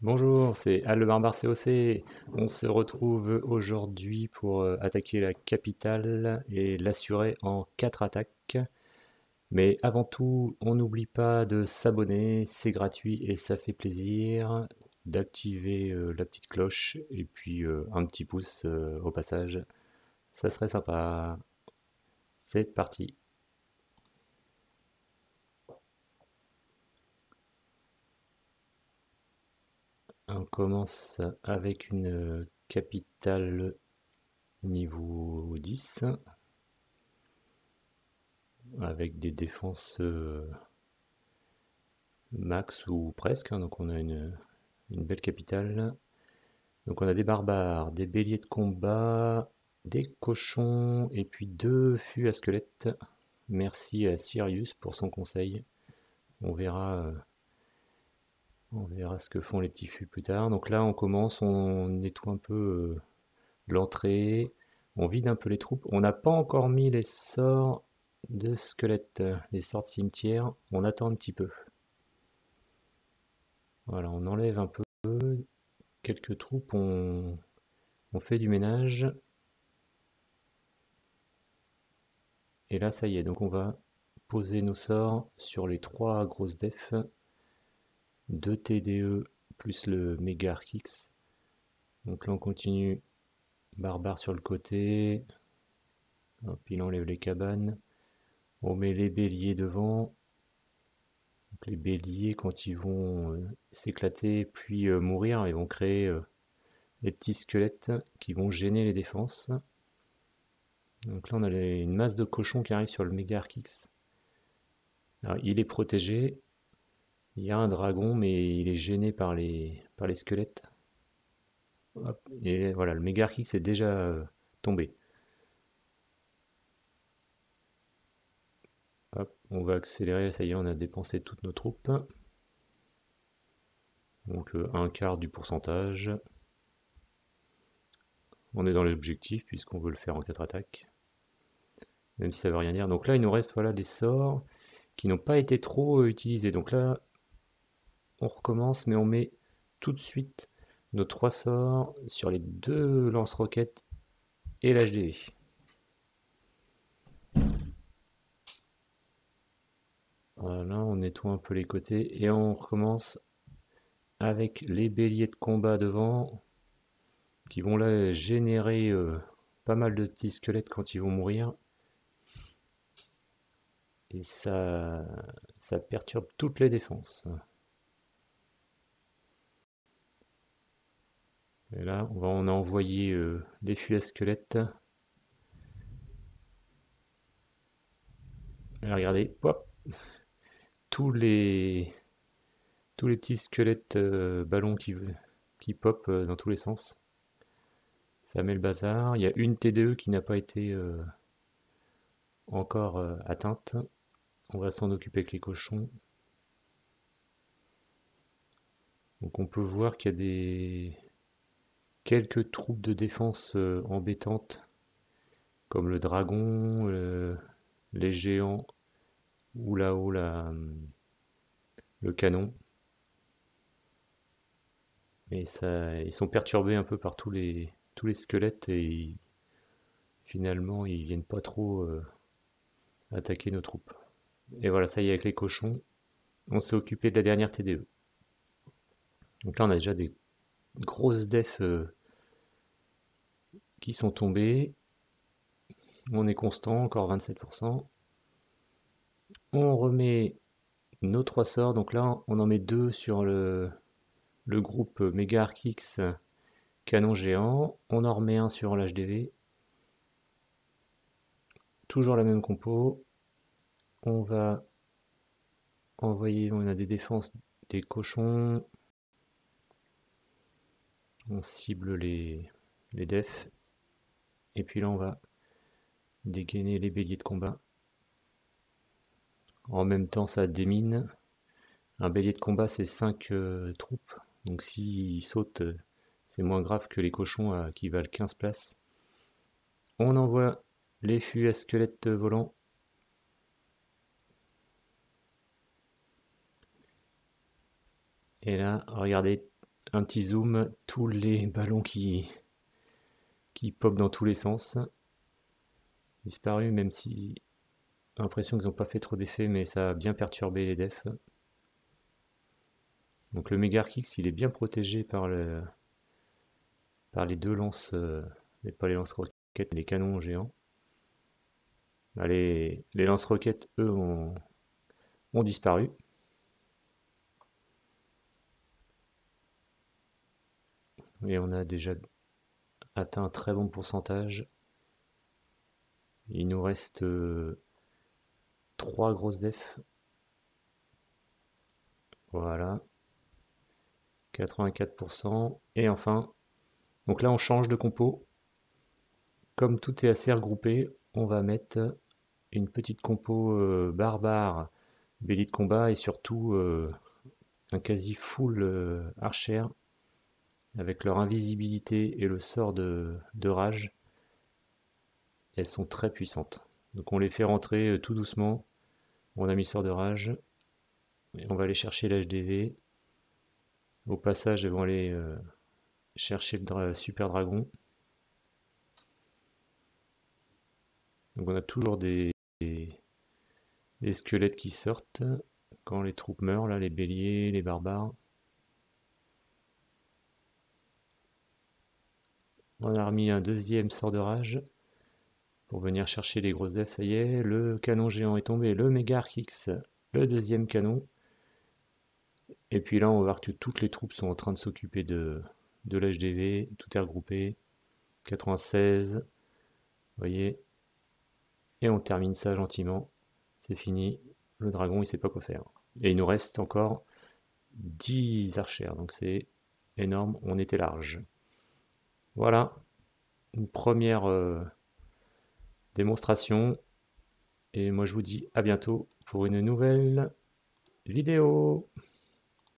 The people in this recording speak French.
Bonjour, c'est Al le Barbare COC. On se retrouve aujourd'hui pour attaquer la capitale et l'assurer en 4 attaques. Mais avant tout, on n'oublie pas de s'abonner, c'est gratuit et ça fait plaisir. D'activer la petite cloche et puis un petit pouce au passage. Ça serait sympa. C'est parti. On commence avec une capitale niveau 10 avec des défenses max ou presque, hein. Donc on a une belle capitale. Donc on a des barbares, des béliers de combat, des cochons et puis deux fûts à squelettes. Merci à Sirius pour son conseil. On verra ce que font les petits fûts plus tard. Donc là on commence, on nettoie un peu l'entrée, on vide un peu les troupes. On n'a pas encore mis les sorts de squelettes, les sorts de cimetière. On attend un petit peu. Voilà, on enlève un peu quelques troupes, on fait du ménage. Et là, ça y est, donc on va poser nos sorts sur les trois grosses defs. 2 TDE plus le méga Archix. Donc là, on continue. Barbare sur le côté. Hop, il enlève les cabanes. On met les béliers devant. Donc les béliers, quand ils vont s'éclater puis mourir, ils vont créer des petits squelettes qui vont gêner les défenses. Donc là, on a une masse de cochons qui arrive sur le méga Archix. Alors, il est protégé. Il y a un dragon, mais il est gêné par les squelettes. Hop, et voilà, le méga Archix est déjà tombé. Hop, on va accélérer, ça y est, on a dépensé toutes nos troupes. Donc un quart du pourcentage. On est dans l'objectif puisqu'on veut le faire en 4 attaques. Même si ça veut rien dire. Donc là, il nous reste voilà, des sorts qui n'ont pas été trop utilisés. Donc là, on recommence, mais on met tout de suite nos 3 sorts sur les 2 lance-roquettes et l'HDV. Voilà, on nettoie un peu les côtés et on recommence avec les béliers de combat devant qui vont là générer pas mal de petits squelettes quand ils vont mourir. Et ça perturbe toutes les défenses. Et là, on a envoyé les fûts à squelettes. Et regardez, hop, tous les, tous les petits squelettes ballons qui pop dans tous les sens. Ça met le bazar. Il y a une TDE qui n'a pas été encore atteinte. On va s'en occuper avec les cochons. Donc on peut voir qu'il y a quelques troupes de défense embêtantes, comme le dragon, les géants, ou là-haut le canon. Et ça, ils sont perturbés un peu par tous les squelettes et finalement ils viennent pas trop attaquer nos troupes. Et voilà, ça y est, avec les cochons, on s'est occupé de la dernière TDE. Donc là on a déjà des grosses defs qui sont tombées. On est constant, encore 27%. On remet nos 3 sorts, donc là on en met 2 sur le groupe Mega Archix canon géant. On en remet un sur l'HDV. Toujours la même compo. On va envoyer, on a des défenses des cochons. On cible les defs. Et puis là on va dégainer les béliers de combat. En même temps ça démine. Un bélier de combat c'est 5 troupes. Donc s'ils sautent, c'est moins grave que les cochons qui valent 15 places. On envoie les fûts à squelettes volants. Et là, regardez, un petit zoom, tous les ballons qui pop dans tous les sens. Disparu, même si j'ai l'impression qu'ils n'ont pas fait trop d'effet, mais ça a bien perturbé les defs. Donc le Megarkix, il est bien protégé par les deux lances, pas les lance-roquettes, mais les canons géants. Les lance-roquettes, eux, ont disparu. Et on a déjà atteint un très bon pourcentage. Il nous reste 3 grosses defs. Voilà. 84%. Et enfin, donc là on change de compo. Comme tout est assez regroupé, on va mettre une petite compo barbare, bélier de combat et surtout un quasi full archer avec leur invisibilité et le sort de rage. Elles sont très puissantes. Donc on les fait rentrer tout doucement. On a mis sort de rage. Et on va aller chercher l'HDV. Au passage, elles vont aller chercher le super dragon. Donc on a toujours des squelettes qui sortent quand les troupes meurent, là, les béliers, les barbares. On a remis un deuxième sort de rage pour venir chercher les grosses defs. Ça y est, le canon géant est tombé, le Megarkix, le deuxième canon. Et puis là, on va voir que toutes les troupes sont en train de s'occuper de l'HDV, tout est regroupé. 96, vous voyez. Et on termine ça gentiment. C'est fini. Le dragon, il sait pas quoi faire. Et il nous reste encore 10 archères, donc c'est énorme. On était large. Voilà, une première démonstration. Et moi, je vous dis à bientôt pour une nouvelle vidéo.